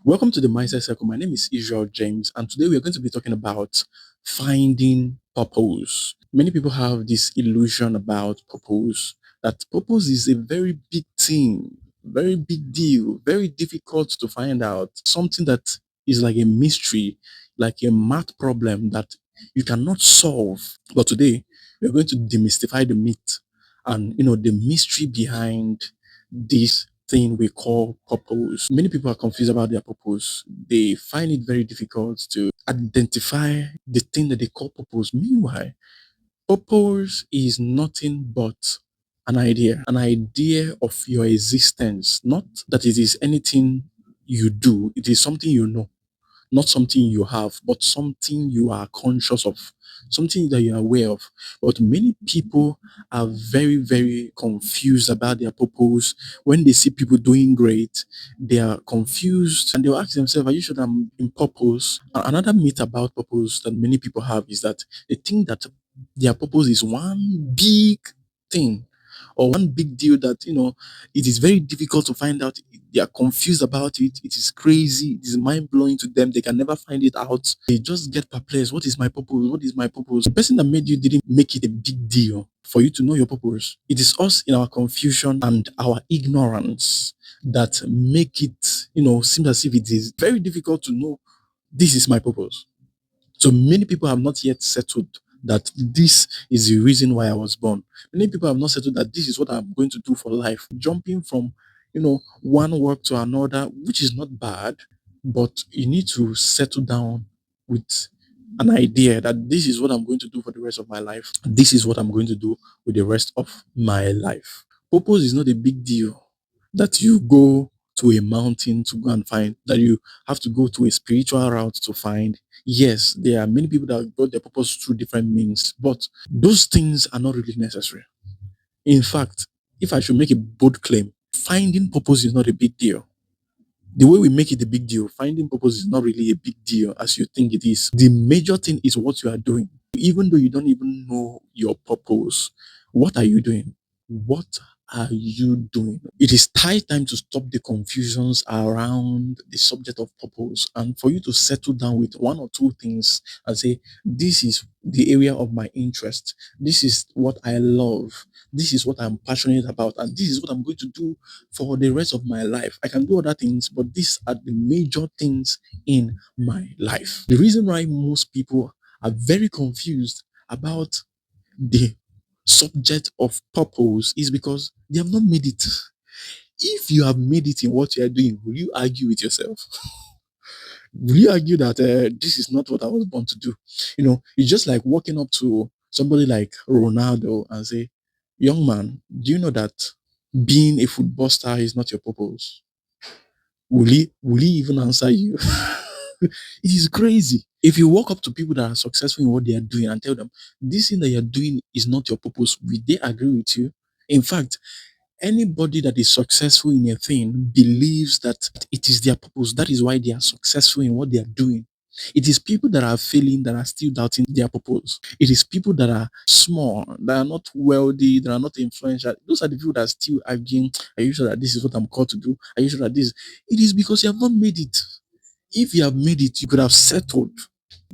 Welcome to the Mindset Circle. My name is Israel James, and today we are going to be talking about finding purpose. Many people have this illusion about purpose, that purpose is a very big thing, very big deal, very difficult to find out, something that is like a mystery, like a math problem that you cannot solve. But today, we're going to demystify the myth and the mystery behind this thing we call purpose. Many people are confused about their purpose. They find it very difficult to identify the thing that they call purpose. Meanwhile, purpose is nothing but an idea of your existence, not that it is anything you do, it is something you know, not something you have, but something you are conscious of, something that you are aware of. But many people are very, very confused about their purpose. When they see people doing great, they are confused and they'll ask themselves, are you sure I'm in purpose? Another myth about purpose that many people have is that they think that their purpose is one big thing or one big deal that it is very difficult to find out. They are confused about it. It is crazy. It is mind blowing to them. They can never find it out. They just get perplexed. What is my purpose? What is my purpose? The person that made you didn't make it a big deal for you to know your purpose. It is us in our confusion and our ignorance that make it seem as if it is very difficult to know this is my purpose. So many people have not yet settled that this is the reason why I was born. Many people have not settled that this is what I'm going to do for life. Jumping from, one work to another, which is not bad, but you need to settle down with an idea that this is what I'm going to do for the rest of my life. This is what I'm going to do with the rest of my life. Purpose is not a big deal that you go to a mountain to go and find, that you have to go to a spiritual route to find. Yes, there are many people that got their purpose through different means, but those things are not really necessary. In fact, if I should make a bold claim, finding purpose is not a big deal. The way we make it a big deal, finding purpose is not really a big deal as you think it is. The major thing is what you are doing. Even though you don't even know your purpose, what are you doing? What are you doing? It is time to stop the confusions around the subject of purpose and for you to settle down with one or two things and say, this is the area of my interest. This is what I love. This is what I'm passionate about. And this is what I'm going to do for the rest of my life. I can do other things, but these are the major things in my life. The reason why most people are very confused about the subject of purpose is because they have not made it. If you have made it in what you are doing, will you argue with yourself? Will you argue that this is not what I was born to do? It's just like walking up to somebody like Ronaldo and say, young man, do you know that being a football star is not your purpose? Will he even answer you? It is crazy. If you walk up to people that are successful in what they are doing and tell them this thing that you're doing is not your purpose, will they agree with you? In fact, anybody that is successful in a thing believes that it is their purpose. That is why they are successful in what they are doing. It is people that are failing that are still doubting their purpose. It is people that are small, that are not wealthy, that are not influential. Those are the people that are still arguing, are you sure that this is what I'm called to do? Are you sure that this? It is because you have not made it. If you have made it, you could have settled.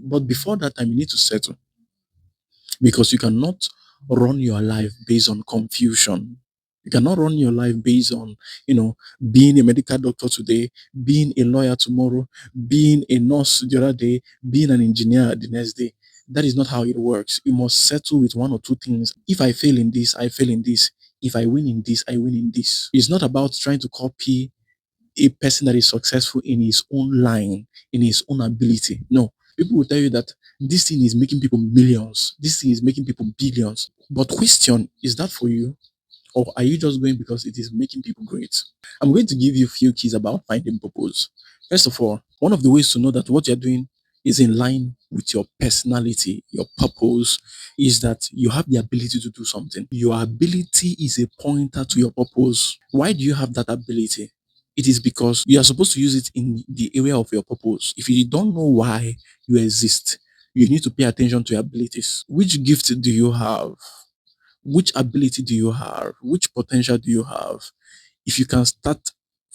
But before that time, you need to settle because you cannot run your life based on confusion. You cannot run your life based on, being a medical doctor today, being a lawyer tomorrow, being a nurse the other day, being an engineer the next day. That is not how it works. You must settle with one or two things. If I fail in this, I fail in this. If I win in this, I win in this. It's not about trying to copy a person that is successful in his own line, in his own ability. No, people will tell you that this thing is making people millions, this thing is making people billions. But question, is that for you? Or are you just going because it is making people great? I'm going to give you a few keys about finding purpose. First of all, one of the ways to know that what you're doing is in line with your personality, your purpose, is that you have the ability to do something. Your ability is a pointer to your purpose. Why do you have that ability? It is because you are supposed to use it in the area of your purpose. If you don't know why you exist, you need to pay attention to your abilities. Which gift do you have? Which ability do you have? Which potential do you have? If you can start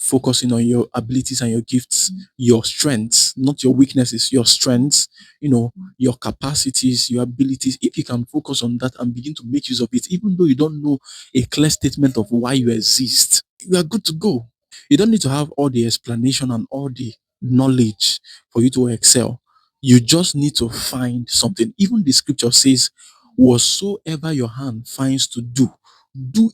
focusing on your abilities and your gifts, your strengths, not your weaknesses, your strengths, your capacities, your abilities. If you can focus on that and begin to make use of it, even though you don't know a clear statement of why you exist, you are good to go. You don't need to have all the explanation and all the knowledge for you to excel. You just need to find something. Even the scripture says, whatsoever your hand finds to do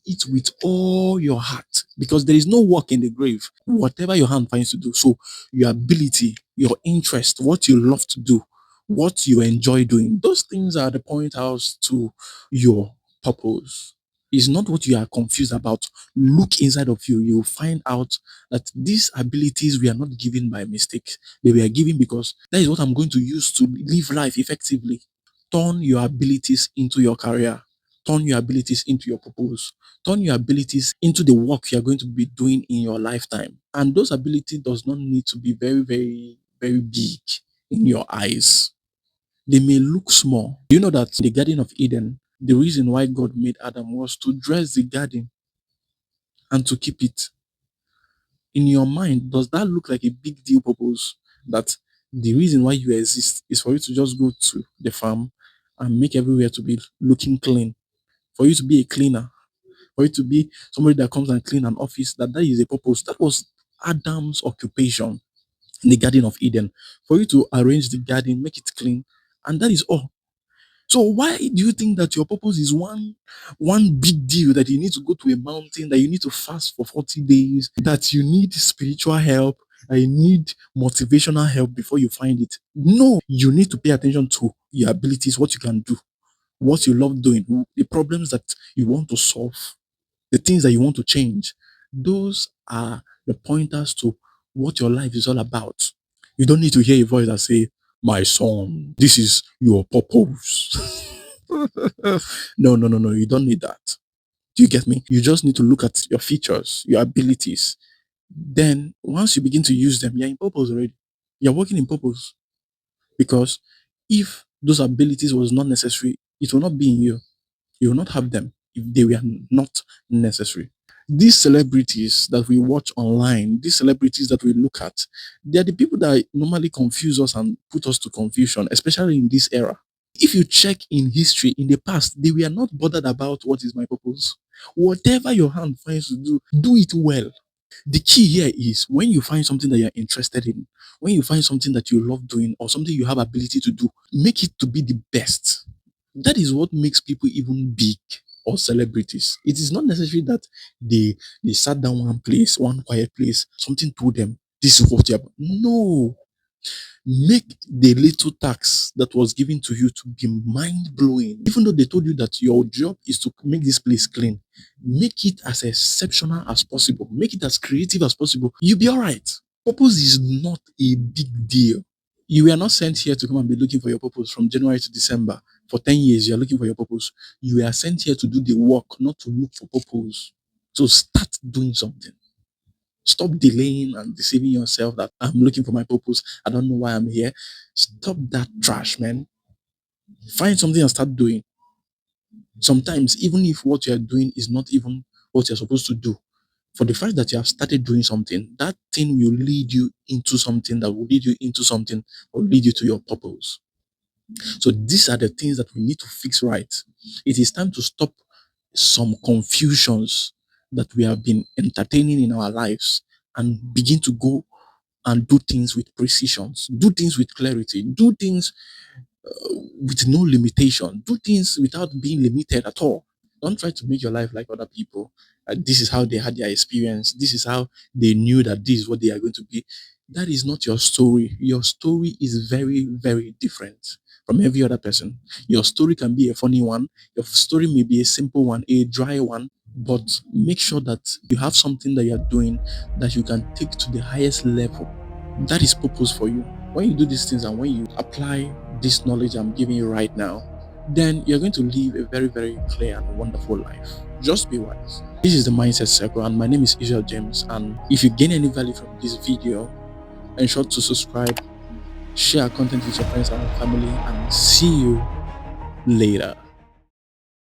it with all your heart, because there is no work in the grave. Whatever your hand finds to do. So, your ability, your interest, what you love to do, what you enjoy doing, those things are the point house to your purpose. It's not what you are confused about. Look inside of you. You'll find out that these abilities were not given by mistake. They were given because that is what I'm going to use to live life effectively. Turn your abilities into your career. Turn your abilities into your purpose. Turn your abilities into the work you're going to be doing in your lifetime. And those abilities does not need to be very, very, very big in your eyes. They may look small. You know that in the Garden of Eden, the reason why God made Adam was to dress the garden and to keep it. In your mind, does that look like a big deal purpose? That the reason why you exist is for you to just go to the farm and make everywhere to be looking clean, for you to be a cleaner, for you to be somebody that comes and clean an office, that is a purpose. That was Adam's occupation in the Garden of Eden, for you to arrange the garden, make it clean, and that is all. So why do you think that your purpose is one big deal, that you need to go to a mountain, that you need to fast for 40 days, that you need spiritual help, that you need motivational help before you find it? No, you need to pay attention to your abilities, what you can do, what you love doing, the problems that you want to solve, the things that you want to change. Those are the pointers to what your life is all about. You don't need to hear a voice that say, "My son, this is your purpose." No, no, no, no. You don't need that. Do you get me? You just need to look at your features, your abilities. Then once you begin to use them, you're in purpose already. You're working in purpose. Because if those abilities was not necessary, it will not be in you. You will not have them if they were not necessary. These celebrities that we watch online, these celebrities that we look at, they are the people that normally confuse us and put us to confusion, especially in this era. If you check in history, in the past, they were not bothered about what is my purpose. Whatever your hand finds to do it well. The key here is when you find something that you're interested in, when you find something that you love doing or something you have ability to do, make it to be the best. That is what makes people even big or celebrities. It is not necessary that they sat down one place, one quiet place, something told them this is what you're. No, make the little task that was given to you to be mind blowing. Even though they told you that your job is to make this place clean, make it as exceptional as possible, make it as creative as possible. You'll be all right. Purpose is not a big deal. You were not sent here to come and be looking for your purpose from January to December. For 10 years, you're looking for your purpose. You were sent here to do the work, not to look for purpose. So start doing something. Stop delaying and deceiving yourself that I'm looking for my purpose. I don't know why I'm here. Stop that trash, man. Find something and start doing. Sometimes, even if what you're doing is not even what you're supposed to do, for the fact that you have started doing something, that thing will lead you into something that will lead you into something or lead you to your purpose. So these are the things that we need to fix right. It is time to stop some confusions that we have been entertaining in our lives and begin to go and do things with precision, do things with clarity, do things with no limitation, do things without being limited at all. Don't try to make your life like other people. This is how they had their experience. This is how they knew that this is what they are going to be. That is not your story. Your story is very, very different from every other person. Your story can be a funny one. Your story may be a simple one, a dry one, but make sure that you have something that you're doing that you can take to the highest level. That is purpose for you. When you do these things and when you apply this knowledge I'm giving you right now, then you're going to live a very, very clear and wonderful life. Just be wise. This is the Mindset Circle, and my name is Israel James. And if you gain any value from this video, ensure to subscribe, share our content with your friends and family, and see you later.